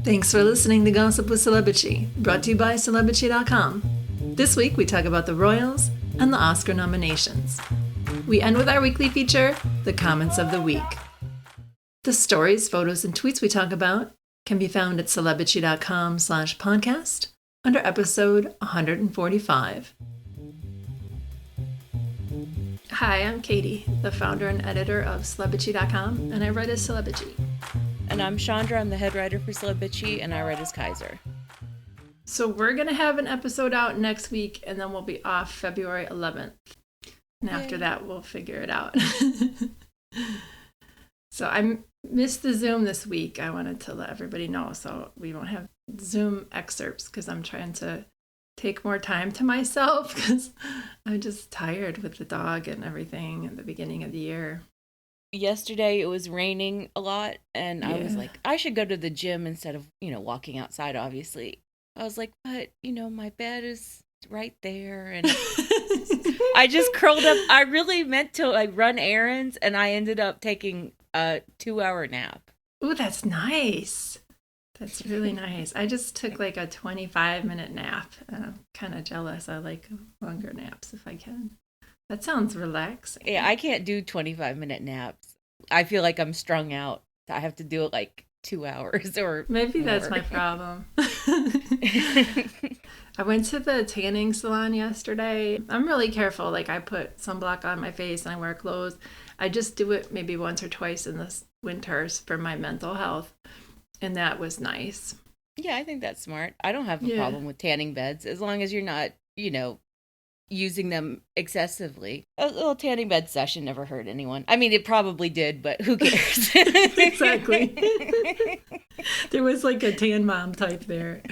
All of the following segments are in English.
Thanks for listening to Gossip with Celebrity, brought to you by Celebrity.com. This week we talk about the Royals and the Oscar nominations. We end with our weekly feature, The Comments of the Week. The stories, photos, and tweets we talk about can be found at Celebrity.com/podcast under episode 145. Hi, I'm Katie, the founder and editor of Celebrity.com, and I write as Celebrity. And I'm Chandra, I'm the head writer for Celebrity, and I write as Kaiser. So we're going to have an episode out next week, and then we'll be off February 11th. And after that, we'll figure it out. So I missed the Zoom this week. I wanted to let everybody know, so we won't have Zoom excerpts because I'm trying to take more time to myself because I'm just tired with the dog and everything at the beginning of the year. Yesterday it was raining a lot, and I was like, I should go to the gym instead of, walking outside, obviously. I was like, but, my bed is right there, and I just curled up. I really meant to run errands, and I ended up taking a 2-hour nap. Ooh, that's nice. That's really nice. I just took like a 25-minute nap, and I'm kind of jealous. I like longer naps if I can. That sounds relaxing. Yeah, I can't do 25-minute naps. I feel like I'm strung out. I have to do it like 2 hours or maybe more. That's my problem. I went to the tanning salon yesterday. I'm really careful. Like, I put sunblock on my face and I wear clothes. I just do it maybe once or twice in the winters for my mental health. And that was nice. Yeah, I think that's smart. I don't have a problem with tanning beds as long as you're not, using them excessively. A little tanning bed session never hurt anyone. I mean, it probably did, but who cares? Exactly. There was like a tan mom type there.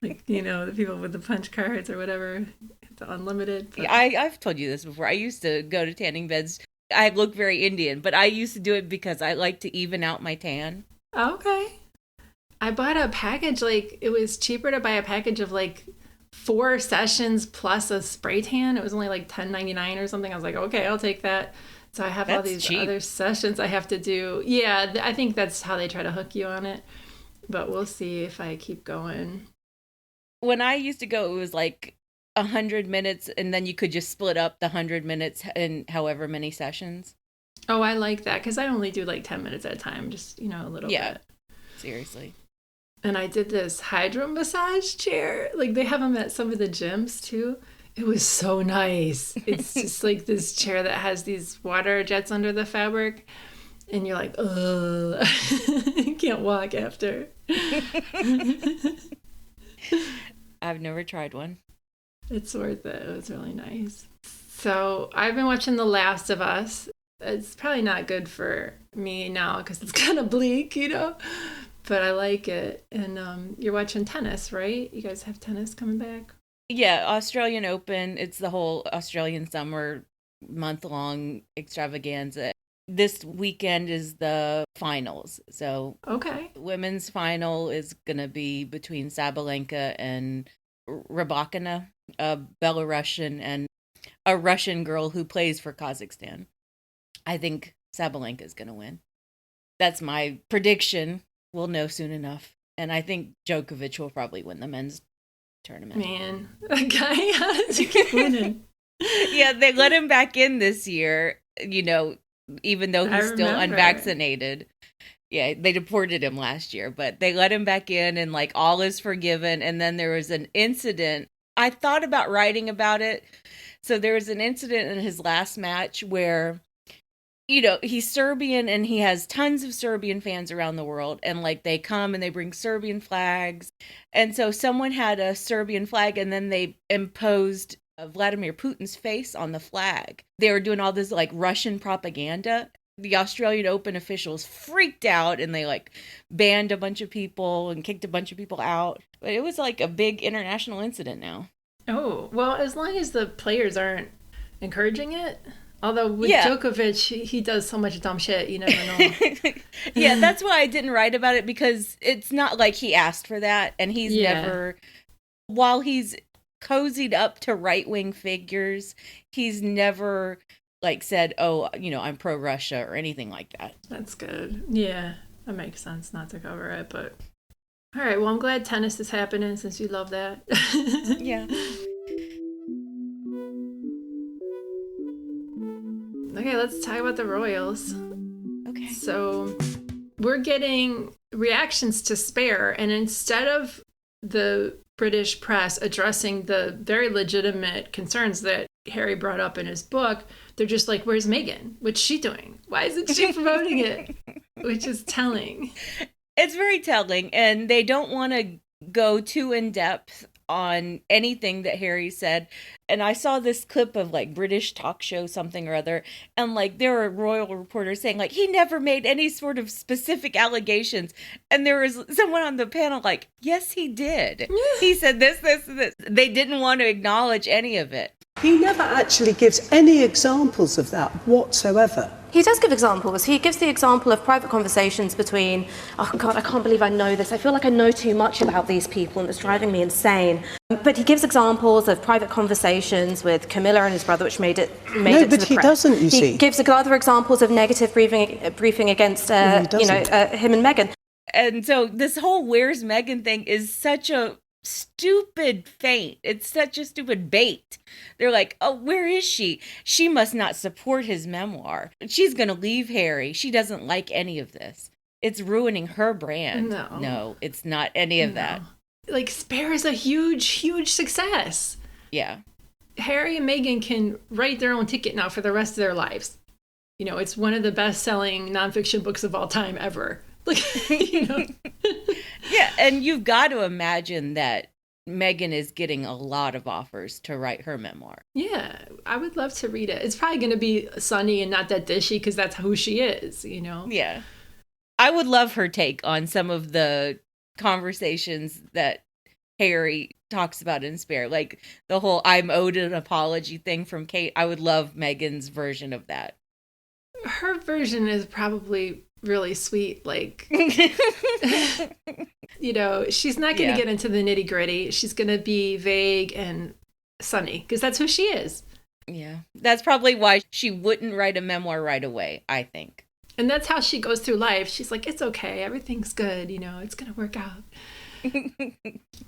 Like, the people with the punch cards or whatever. It's unlimited. But... Yeah, I've told you this before. I used to go to tanning beds. I look very Indian, but I used to do it because I like to even out my tan. Okay. I bought a package, it was cheaper to buy a package of 4 sessions plus a spray tan. It was only $10.99 or something. I was like, okay, I'll take that. So I have all these other sessions I have to do. Yeah, I think that's how they try to hook you on it. But we'll see if I keep going. When I used to go, it was 100 minutes, and then you could just split up the 100 minutes in however many sessions. Oh, I like that because I only do 10 minutes at a time, just, a little bit. Seriously. And I did this hydro massage chair. They have them at some of the gyms too. It was so nice. It's just this chair that has these water jets under the fabric. And you're like, ugh, I can't walk after. I've never tried one. It's worth it. It was really nice. So I've been watching The Last of Us. It's probably not good for me now because it's kind of bleak, But I like it. And you're watching tennis, right? You guys have tennis coming back? Yeah, Australian Open. It's the whole Australian summer month-long extravaganza. This weekend is the finals. So women's final is going to be between Sabalenka and Rybakina, a Belarusian and a Russian girl who plays for Kazakhstan. I think Sabalenka is going to win. That's my prediction. We'll know soon enough. And I think Djokovic will probably win the men's tournament. Man, that guy, how does he keep winning? Yeah, they let him back in this year, even though he's still unvaccinated. Yeah, they deported him last year, but they let him back in and all is forgiven. And then there was an incident. I thought about writing about it. So there was an incident in his last match where he's Serbian and he has tons of Serbian fans around the world. And they come and they bring Serbian flags. And so someone had a Serbian flag and then they imposed Vladimir Putin's face on the flag. They were doing all this Russian propaganda. The Australian Open officials freaked out and they banned a bunch of people and kicked a bunch of people out. But it was a big international incident now. Oh, well, as long as the players aren't encouraging it. Although with Djokovic, he does so much dumb shit, you never know. Yeah, that's why I didn't write about it because it's not like he asked for that. And he's never, while he's cozied up to right-wing figures, he's never said, oh, I'm pro-Russia or anything like that. That's good. Yeah, that makes sense not to cover it, but All right, well, I'm glad tennis is happening since you love that. Yeah. Okay, let's talk about the royals. Okay. So we're getting reactions to Spare, and instead of the British press addressing the very legitimate concerns that Harry brought up in his book, they're just like, where's Meghan? What's she doing? Why isn't she promoting it? Which is telling. It's very telling, and they don't want to go too in depth on anything that Harry said. And I saw this clip of like British talk show something or other, and like there were royal reporters saying like he never made any sort of specific allegations, and there was someone on the panel like, yes, he did. He said this. They didn't want to acknowledge any of it. He never actually gives any examples of that whatsoever. He does give examples. He gives the example of private conversations between, oh God, I can't believe I know this. I feel like I know too much about these people and it's driving me insane. But he gives examples of private conversations with Camilla and his brother, which made it to the press. No, but he doesn't, you see. He gives other examples of negative briefing against, him and Meghan. And so this whole where's Meghan thing is such a stupid feint. It's such a stupid bait. They're like, oh, where is she? She must not support his memoir. She's going to leave Harry. She doesn't like any of this. It's ruining her brand. No, it's not any of that. Like, Spare is a huge, huge success. Yeah. Harry and Meghan can write their own ticket now for the rest of their lives. You know, it's one of the best-selling nonfiction books of all time ever. Like, you know. Yeah, and you've got to imagine that Meghan is getting a lot of offers to write her memoir. Yeah, I would love to read it. It's probably going to be sunny and not that dishy because that's who she is, you know? Yeah. I would love her take on some of the conversations that Harry talks about in Spare. Like the whole I'm owed an apology thing from Kate. I would love Meghan's version of that. Her version is probably really sweet. Like, you know, she's not going to get into the nitty gritty. She's going to be vague and sunny because that's who she is. Yeah. That's probably why she wouldn't write a memoir right away, I think. And that's how she goes through life. She's like, it's okay. Everything's good. You know, it's going to work out.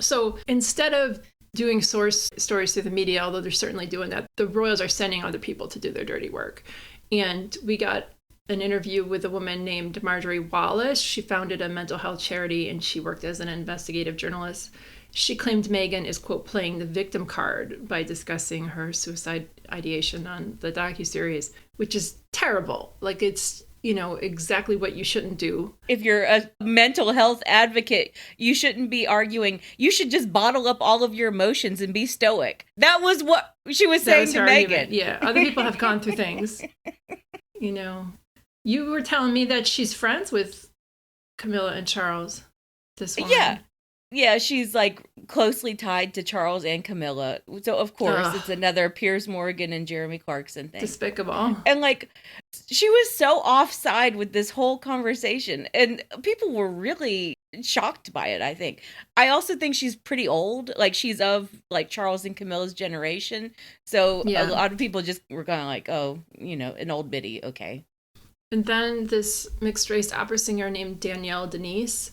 So instead of doing source stories through the media, although they're certainly doing that, the royals are sending other people to do their dirty work. And we got an interview with a woman named Marjorie Wallace. She founded a mental health charity and she worked as an investigative journalist. She claimed Meghan is, quote, playing the victim card by discussing her suicide ideation on the docuseries, which is terrible. Like, it's, you know, exactly what you shouldn't do. If you're a mental health advocate, you shouldn't be arguing. You should just bottle up all of your emotions and be stoic. That was what she was saying to Meghan. Argument. Yeah, other people have gone through things. You know, you were telling me that she's friends with Camilla and Charles. This woman. Yeah, she's like closely tied to Charles and Camilla. So of course it's another Piers Morgan and Jeremy Clarkson thing. Despicable. And like she was so offside with this whole conversation and people were really shocked by it, I think. I also think she's pretty old. Like she's of like Charles and Camilla's generation. So a lot of people just were kind of like, oh, you know, an old biddy. Okay. And then this mixed race opera singer named Danielle de Niese,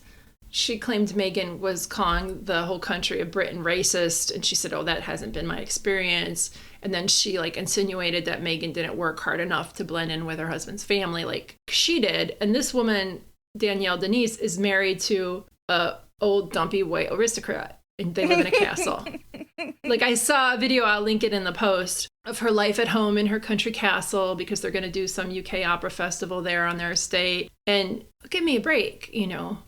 she claimed Meghan was calling the whole country of Britain racist. And she said, oh, that hasn't been my experience. And then she like insinuated that Meghan didn't work hard enough to blend in with her husband's family like she did. And this woman, Danielle de Niese, is married to a old dumpy white aristocrat. And they live in a castle. Like I saw a video, I'll link it in the post, of her life at home in her country castle because they're going to do some UK opera festival there on their estate. And give me a break, you know.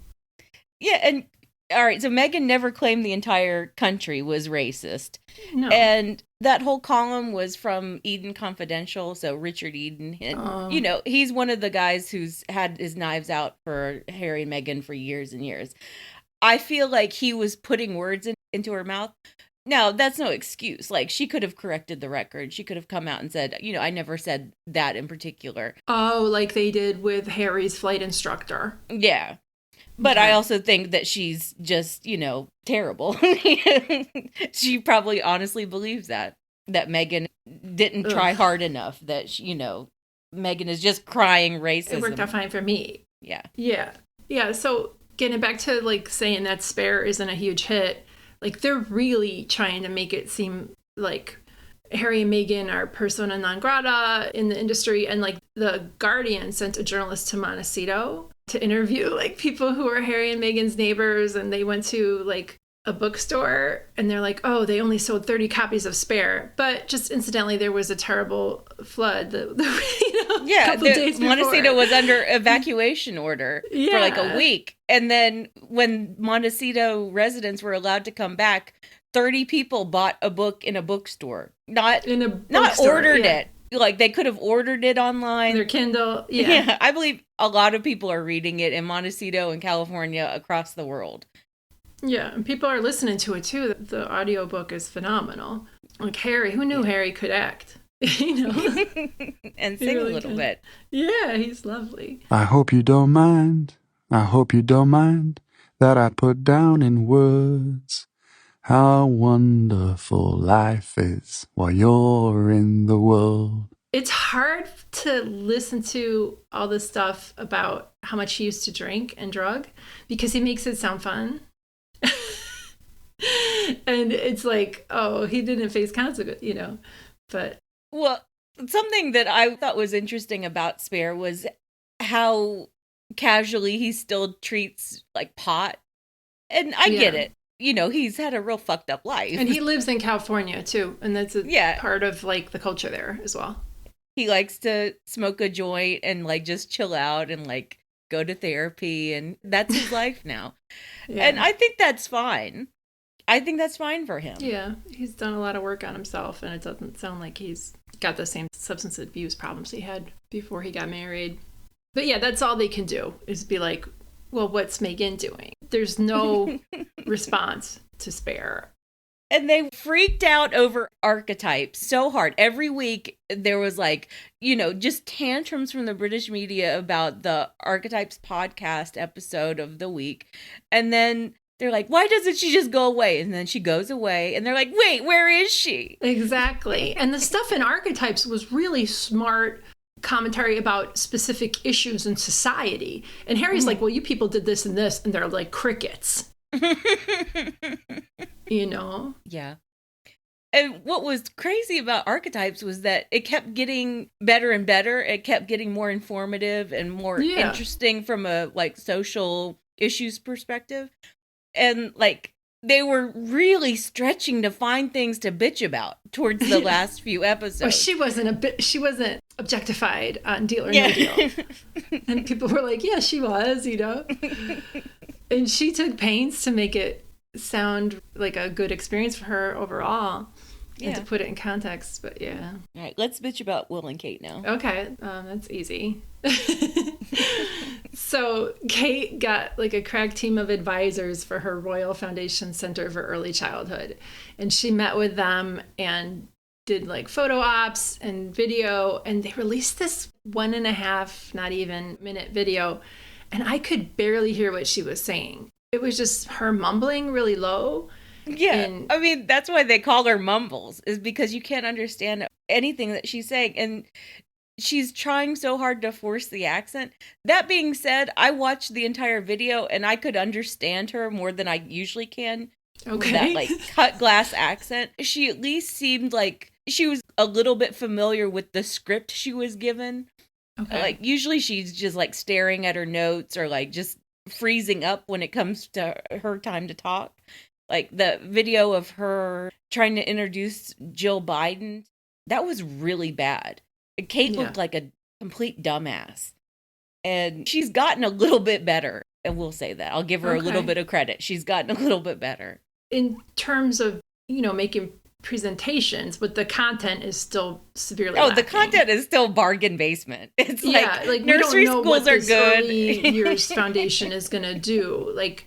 Yeah, and all right, so Meghan never claimed the entire country was racist. No. And that whole column was from Eden Confidential, so Richard Eden. And, you know, he's one of the guys who's had his knives out for Harry and Meghan for years and years. I feel like he was putting words into her mouth. Now, that's no excuse. Like, she could have corrected the record. She could have come out and said, you know, I never said that in particular. Oh, like they did with Harry's flight instructor. Yeah. But okay. I also think that she's just, you know, terrible. She probably honestly believes that Meghan didn't try hard enough, that, you know, Meghan is just crying racism. It worked out fine for me. Yeah. Yeah. Yeah. So getting back to like saying that Spare isn't a huge hit, like they're really trying to make it seem like Harry and Meghan are persona non grata in the industry. And like the Guardian sent a journalist to Montecito to interview like people who are Harry and Meghan's neighbors. And they went to like a bookstore and they're like, oh, they only sold 30 copies of Spare. But just incidentally, there was a terrible flood a couple days before. Montecito was under evacuation order for like a week. And then when Montecito residents were allowed to come back, 30 people bought a book in a bookstore. Not ordered it. Like they could have ordered it online. Their Kindle. Yeah. I believe a lot of people are reading it in Montecito and California across the world. Yeah, and people are listening to it too. The audiobook is phenomenal. Like Harry, who knew Harry could act? You know? And sing really a little bit. Yeah, he's lovely. I hope you don't mind. I hope you don't mind that I put down in words how wonderful life is while you're in the world. It's hard to listen to all this stuff about how much he used to drink and drug because he makes it sound fun. And it's like, oh, he didn't face consequences, you know. But well, something that I thought was interesting about Spare was how casually he still treats like pot. And I get it. You know, he's had a real fucked up life. And he lives in California too. And that's a part of like the culture there as well. He likes to smoke a joint and like just chill out and like go to therapy. And that's his life now. And I think that's fine. I think that's fine for him. Yeah. He's done a lot of work on himself. And it doesn't sound like he's got the same substance abuse problems he had before he got married. But yeah, that's all they can do is be like, well, what's Meghan doing? There's no response to Spare. And they freaked out over archetypes so hard. Every week there was like, you know, just tantrums from the British media about the Archetypes podcast episode of the week. And then they're like, why doesn't she just go away? And then she goes away. And they're like, wait, where is she? Exactly. And the stuff in Archetypes was really smart commentary about specific issues in society. And Harry's like, well, you people did this and this. And they're like crickets. You know? Yeah. And what was crazy about Archetypes was that it kept getting better and better. It kept getting more informative and more interesting from a like social issues perspective. And like they were really stretching to find things to bitch about towards the last few episodes. Well, she wasn't objectified on Deal or No Deal. And people were like, yeah, she was, you know. And she took pains to make it sound like a good experience for her overall and to put it in context. But yeah. All right, let's bitch about Will and Kate now. Okay, that's easy. So Kate got like a crack team of advisors for her Royal Foundation Center for Early Childhood. And she met with them and did like photo ops and video. And they released this 1.5, not even minute video. And I could barely hear what she was saying. It was just her mumbling really low. Yeah. And I mean, that's why they call her Mumbles, is because you can't understand anything that she's saying. And she's trying so hard to force the accent. That being said, I watched the entire video and I could understand her more than I usually can. Okay. With that like cut glass accent. She at least seemed like she was a little bit familiar with the script she was given. Okay. Like usually she's just like staring at her notes or like just freezing up when it comes to her time to talk. Like the video of her trying to introduce Jill Biden, that was really bad. Kate looked like a complete dumbass. And she's gotten a little bit better. And we'll say that. I'll give her a little bit of credit. She's gotten a little bit better. In terms of, you know, making presentations, but the content is still severely lacking. The content is still bargain basement. It's like nursery we don't know schools what are this good. Early Years Foundation is going to do. Like,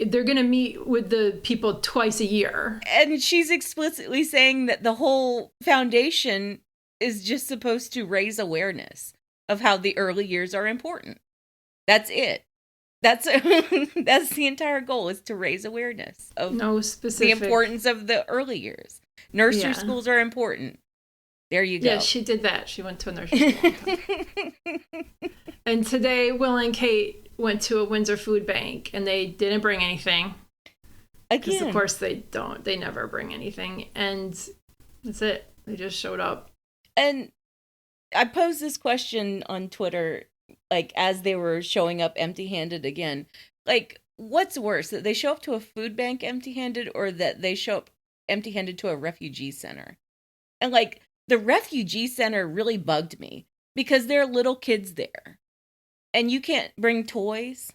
they're going to meet with the people twice a year. And she's explicitly saying that the whole foundation is just supposed to raise awareness of how the early years are important. That's it. That's the entire goal, is to raise awareness of the importance of the early years. Nursery schools are important. There you go. Yeah, she did that. She went to a nursery school. And today, Will and Kate went to a Windsor food bank and they didn't bring anything. Because of course they never bring anything. And that's it. They just showed up. And I posed this question on Twitter, like, as they were showing up empty-handed again. Like, what's worse, that they show up to a food bank empty-handed or that they show up empty-handed to a refugee center? And, like, the refugee center really bugged me because there are little kids there. And you can't bring toys.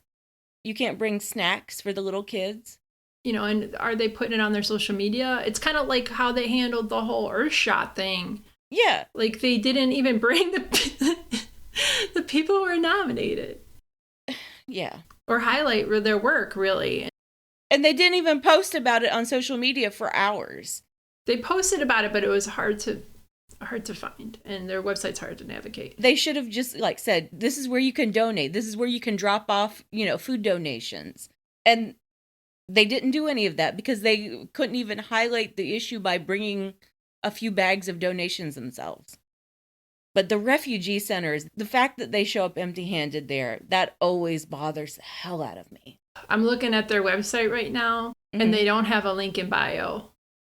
You can't bring snacks for the little kids. You know, and are they putting it on their social media? It's kind of like how they handled the whole Earthshot thing. Yeah. Like, they didn't even bring the people who were nominated. Yeah. Or highlight their work, really. And they didn't even post about it on social media for hours. They posted about it, but it was hard to find, and their website's hard to navigate. They should have just, like, said, this is where you can donate. This is where you can drop off, you know, food donations. And they didn't do any of that because they couldn't even highlight the issue by bringing a few bags of donations themselves. But the refugee centers, the fact that they show up empty-handed there, that always bothers the hell out of me. I'm looking at their website right now, and they don't have a link in bio.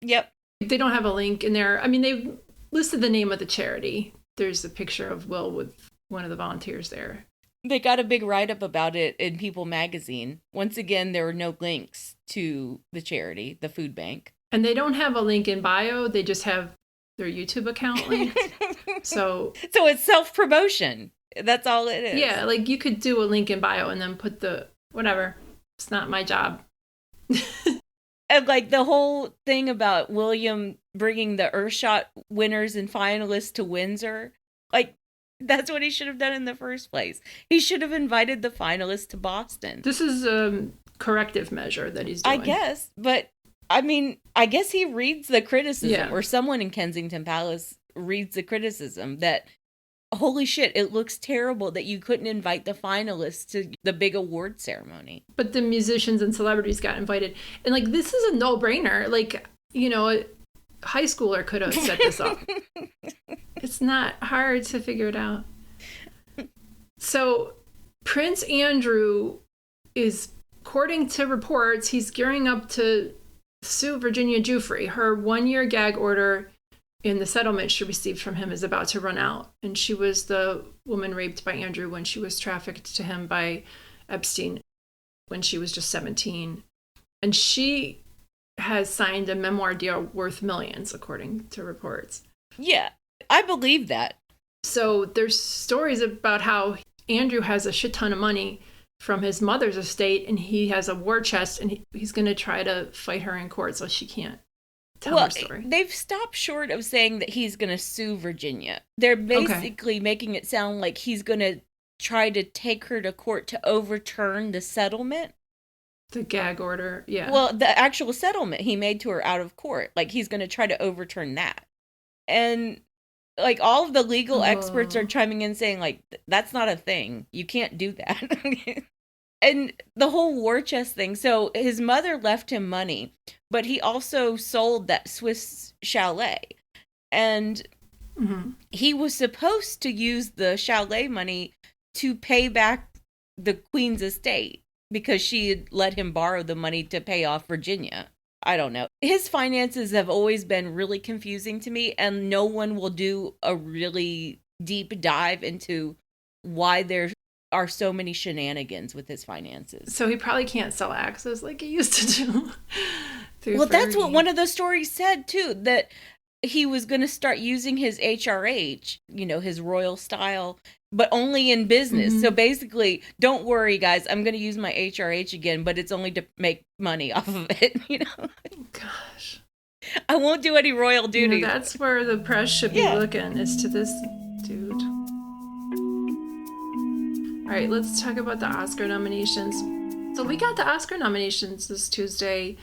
Yep. They don't have a link in there. I mean, they've listed the name of the charity. There's a picture of Will with one of the volunteers there. They got a big write-up about it in People magazine. Once again, there were no links to the charity, the food bank. And they don't have a link in bio. They just have their YouTube account linked. So it's self-promotion. That's all it is. Yeah, like you could do a link in bio and then put the whatever. It's not my job. And like the whole thing about William bringing the Earthshot winners and finalists to Windsor, like that's what he should have done in the first place. He should have invited the finalists to Boston. This is a corrective measure that he's doing. I guess, but I mean, I guess he reads the criticism, or someone in Kensington Palace reads the criticism that, holy shit, it looks terrible that you couldn't invite the finalists to the big award ceremony. But the musicians and celebrities got invited. And, like, this is a no-brainer. Like, you know, a high schooler could have set this up. It's not hard to figure it out. So, Prince Andrew is, according to reports, he's gearing up to sue Virginia Giuffre. Her one-year gag order in the settlement she received from him is about to run out. And she was the woman raped by Andrew when she was trafficked to him by Epstein when she was just 17. And she has signed a memoir deal worth millions, according to reports. Yeah, I believe that. So there's stories about how Andrew has a shit ton of money from his mother's estate, and he has a war chest, and he's going to try to fight her in court so she can't tell her story. They've stopped short of saying that he's going to sue Virginia. They're basically making it sound like he's going to try to take her to court to overturn the settlement. The gag order, yeah. Well, the actual settlement he made to her out of court. Like, he's going to try to overturn that. And, like, all of the legal experts are chiming in saying, like, that's not a thing. You can't do that. And the whole war chest thing. So his mother left him money, but he also sold that Swiss chalet. And he was supposed to use the chalet money to pay back the Queen's estate because she had let him borrow the money to pay off Virginia. I don't know. His finances have always been really confusing to me, and no one will do a really deep dive into why there are so many shenanigans with his finances. So he probably can't sell access like he used to do. Well, that's what one of the stories said, too, that he was going to start using his HRH, you know, his royal style, but only in business. So basically, don't worry, guys, I'm going to use my HRH again, but it's only to make money off of it, you know? Gosh. I won't do any royal duty. You know, that's where the press should be looking, is to this dude. All right, let's talk about the Oscar nominations. So we got the Oscar nominations this Tuesday,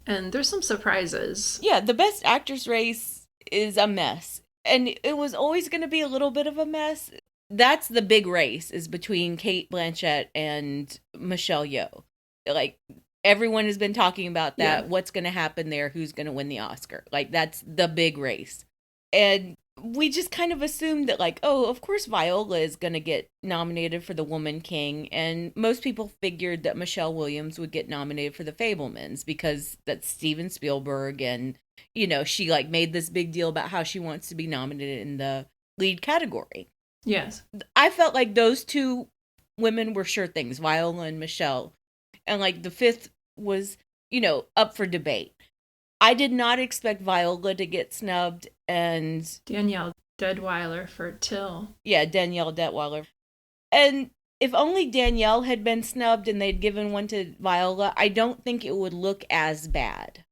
and there's some surprises. Yeah, the Best Actress race is a mess. And it was always going to be a little bit of a mess. That's the big race, is between Cate Blanchett and Michelle Yeoh. Like, everyone has been talking about that. Yeah. What's going to happen there? Who's going to win the Oscar? Like, that's the big race. And we just kind of assumed that, like, oh, of course Viola is going to get nominated for the Woman King. And most people figured that Michelle Williams would get nominated for the Fabelmans because that's Steven Spielberg. And, you know, she like made this big deal about how she wants to be nominated in the lead category. Yes. I felt like those two women were sure things, Viola and Michelle. And like the fifth was, you know, up for debate. I did not expect Viola to get snubbed, and Danielle Deadwyler for Till. Yeah, Danielle Deadwyler. And if only Danielle had been snubbed and they'd given one to Viola, I don't think it would look as bad.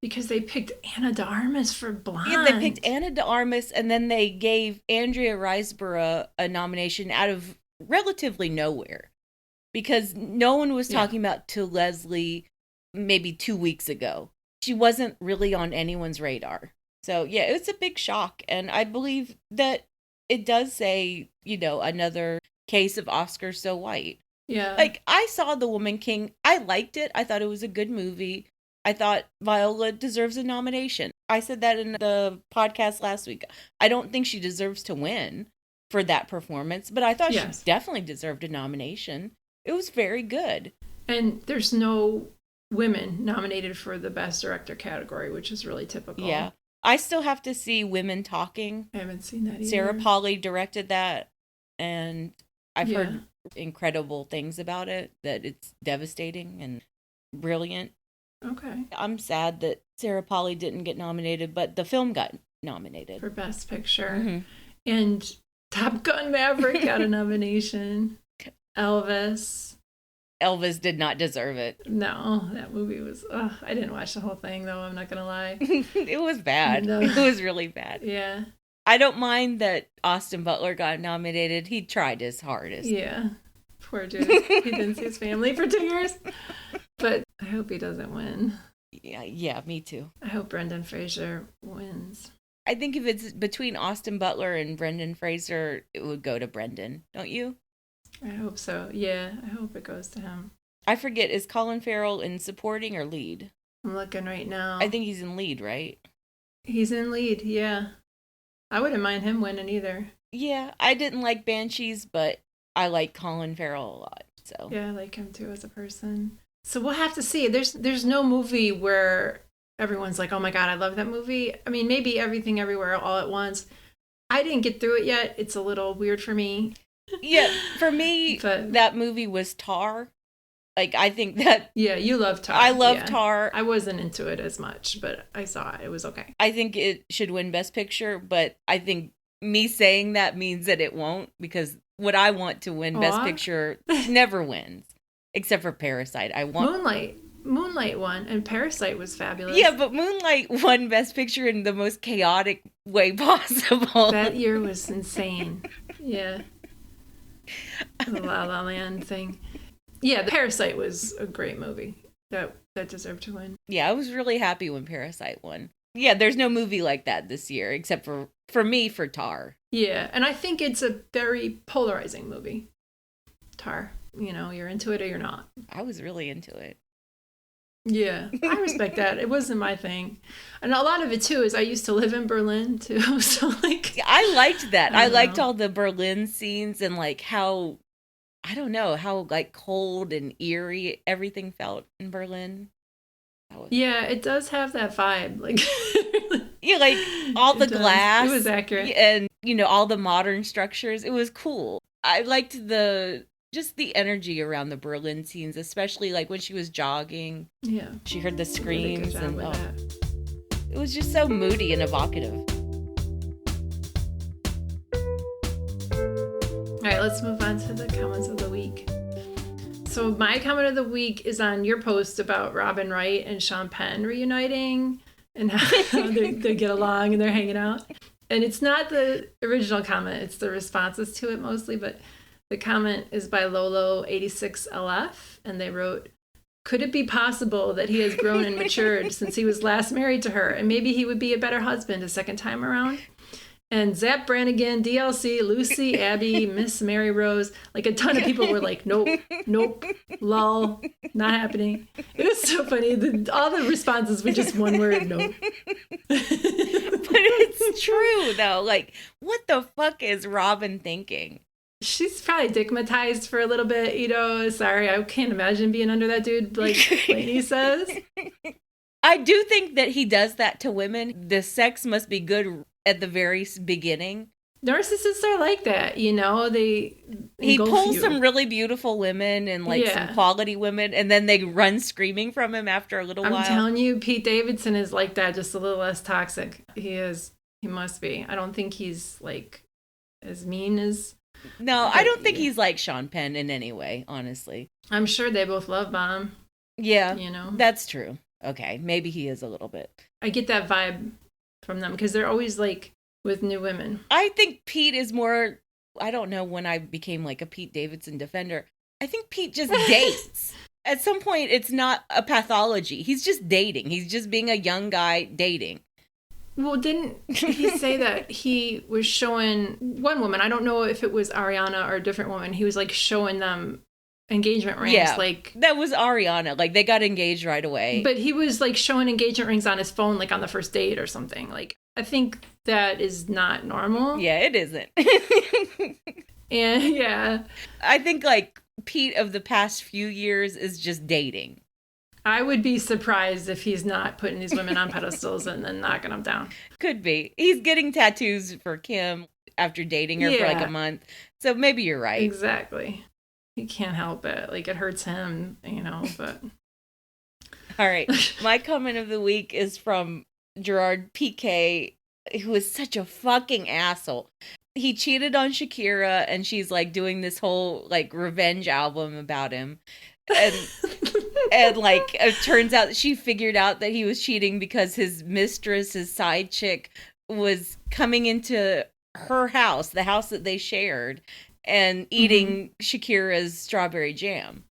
Because they picked Ana de Armas for Blonde. Yeah, they picked Ana de Armas, and then they gave Andrea Riseborough a nomination out of relatively nowhere. Because no one was talking about Till Leslie maybe 2 weeks ago. She wasn't really on anyone's radar. So, yeah, it's a big shock. And I believe that it does say, you know, another case of Oscars so white. Yeah. Like, I saw The Woman King. I liked it. I thought it was a good movie. I thought Viola deserves a nomination. I said that in the podcast last week. I don't think she deserves to win for that performance, but I thought she definitely deserved a nomination. It was very good. And there's no women nominated for the Best Director category, which is really typical. Yeah. I still have to see Women Talking. I haven't seen that either. Sarah Polley directed that, and I've heard incredible things about it, that it's devastating and brilliant. Okay. I'm sad that Sarah Polley didn't get nominated, but the film got nominated. For Best Picture. And Top Gun Maverick got a nomination. Elvis did not deserve it. No, that movie was, I didn't watch the whole thing though, I'm not going to lie. It was bad. No. It was really bad. Yeah. I don't mind that Austin Butler got nominated. He tried his hardest. Yeah. Poor dude. He didn't see his family for 2 years. But I hope he doesn't win. Yeah, me too. I hope Brendan Fraser wins. I think if it's between Austin Butler and Brendan Fraser, it would go to Brendan, don't you? I hope so. Yeah, I hope it goes to him. I forget, is Colin Farrell in supporting or lead? I'm looking right now. I think he's in lead, right? He's in lead, yeah. I wouldn't mind him winning either. Yeah, I didn't like Banshees, but I like Colin Farrell a lot. So yeah, I like him too as a person. So we'll have to see. There's no movie where everyone's like, oh my God, I love that movie. I mean, maybe Everything Everywhere All at Once. I didn't get through it yet. It's a little weird for me. Yeah, for me, that movie was Tar. Like, I think that... Yeah, you love Tar. I love Tar. I wasn't into it as much, but I saw it. It was okay. I think it should win Best Picture, but I think me saying that means that it won't, because what I want to win Best Picture never wins, except for Parasite. I want... Moonlight won, and Parasite was fabulous. Yeah, but Moonlight won Best Picture in the most chaotic way possible. That year was insane. Yeah. The La La Land thing. Yeah, the Parasite was a great movie that deserved to win. Yeah, I was really happy when Parasite won. Yeah, there's no movie like that this year, except for me, for Tar. Yeah, and I think it's a very polarizing movie. Tar. You know, you're into it or you're not. I was really into it. Yeah, I respect that. It wasn't my thing. And a lot of it, too, is I used to live in Berlin, too. So, like... I liked that. I liked all the Berlin scenes and, like, how... I don't know, how, like, cold and eerie everything felt in Berlin. Yeah, it does have that vibe. Like... Yeah, like, all the glass. It was accurate. And, you know, all the modern structures. It was cool. I liked just the energy around the Berlin scenes, especially like when she was jogging. Yeah. She heard the screams and it was just so moody and evocative. All right, let's move on to the comments of the week. So my comment of the week is on your post about Robin Wright and Sean Penn reuniting and how they get along and they're hanging out. And it's not the original comment, it's the responses to it mostly, but the comment is by Lolo86LF, and they wrote, could it be possible that he has grown and matured since he was last married to her, and maybe he would be a better husband a second time around? And Zap Brannigan, DLC, Lucy, Abby, Miss Mary Rose, like a ton of people were like, nope, lol, not happening. It was so funny. All the responses were just one word, nope. But It's true, though. Like, what the fuck is Robin thinking? She's probably digmatized for a little bit, you know. Sorry, I can't imagine being under that dude, like Lainey says. I do think that he does that to women. The sex must be good at the very beginning. Narcissists are like that, you know. He pulls some really beautiful women and like some quality women, and then they run screaming from him after a little while. I'm telling you, Pete Davidson is like that, just a little less toxic. He must be. I don't think he's like as mean as. No, I don't think he's like Sean Penn in any way, honestly. I'm sure they both love bomb. Yeah, you know, that's true. Okay, maybe he is a little bit. I get that vibe from them because they're always like with new women. I think Pete is more, I don't know when I became like a Pete Davidson defender. I think Pete just dates. At some point, it's not a pathology. He's just dating. He's just being a young guy dating. Well, didn't he say that he was showing one woman, I don't know if it was Ariana or a different woman, he was like showing them engagement rings. Yeah, like that was Ariana. Like they got engaged right away. But he was like showing engagement rings on his phone, like on the first date or something. Like I think that is not normal. Yeah, it isn't. And yeah, I think like Pete of the past few years is just dating. I would be surprised if he's not putting these women on pedestals and then knocking them down. Could be. He's getting tattoos for Kim after dating her for like a month. So maybe you're right. Exactly. He can't help it. Like it hurts him, you know, but. All right. My comment of the week is from Gerard Piqué, who is such a fucking asshole. He cheated on Shakira and she's like doing this whole like revenge album about him. And like it turns out she figured out that he was cheating because his mistress, his side chick, was coming into her house, the house that they shared, and eating Shakira's strawberry jam.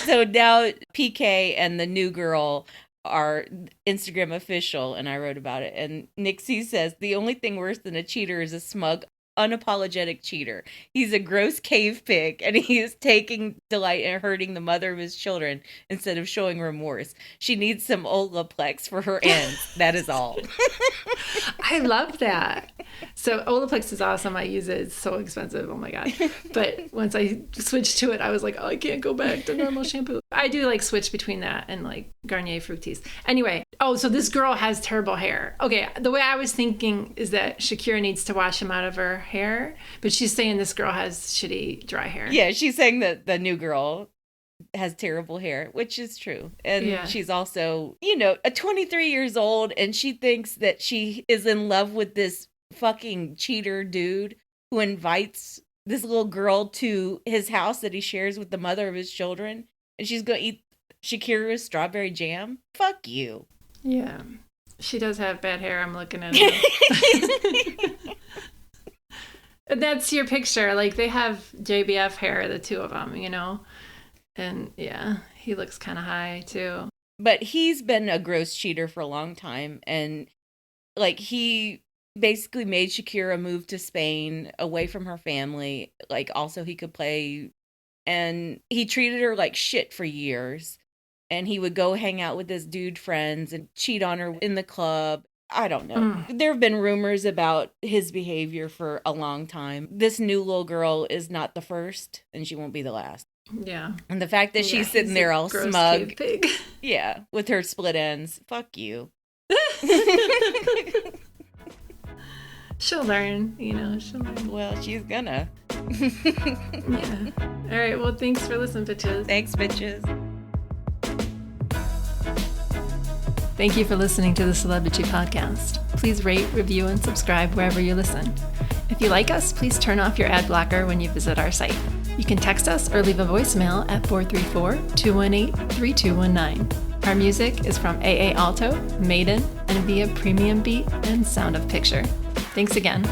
So now PK and the new girl are Instagram official, and I wrote about it. And Nixie says, the only thing worse than a cheater is a smug, unapologetic cheater. He's a gross cave pig, and he is taking delight in hurting the mother of his children instead of showing remorse. She needs some Olaplex for her ends. That is all. I love that. So Olaplex is awesome. I use it. It's so expensive. Oh my God. But once I switched to it, I was like, oh, I can't go back to normal shampoo. I do like switch between that and like Garnier Fructis. Anyway. Oh, so this girl has terrible hair. Okay. The way I was thinking is that Shakira needs to wash him out of her hair, but she's saying this girl has shitty dry hair. Yeah. She's saying that the new girl has terrible hair, which is true. And she's also, you know, 23 years old, and she thinks that she is in love with this fucking cheater dude who invites this little girl to his house that he shares with the mother of his children, and she's gonna eat Shakira's strawberry jam. Fuck you. Yeah, she does have bad hair. I'm looking at it. That's your picture. Like they have JBF hair, the two of them, you know. And yeah, he looks kind of high too. But he's been a gross cheater for a long time, and like he basically made Shakira move to Spain away from her family. Like also he could play, and he treated her like shit for years. And he would go hang out with his dude friends and cheat on her in the club. I don't know. There have been rumors about his behavior for a long time. This new little girl is not the first, and she won't be the last. Yeah. And the fact that she's sitting there all smug. Pig. Yeah, with her split ends. Fuck you. She'll learn, you know, she'll learn. Well, she's gonna. Yeah. All right, well, thanks for listening, bitches. Thanks, bitches. Thank you for listening to the Celebrity Podcast. Please rate, review, and subscribe wherever you listen. If you like us, please turn off your ad blocker when you visit our site. You can text us or leave a voicemail at 434-218-3219. Our music is from AA Alto, Maiden, and via Premium Beat and Sound of Picture. Thanks again.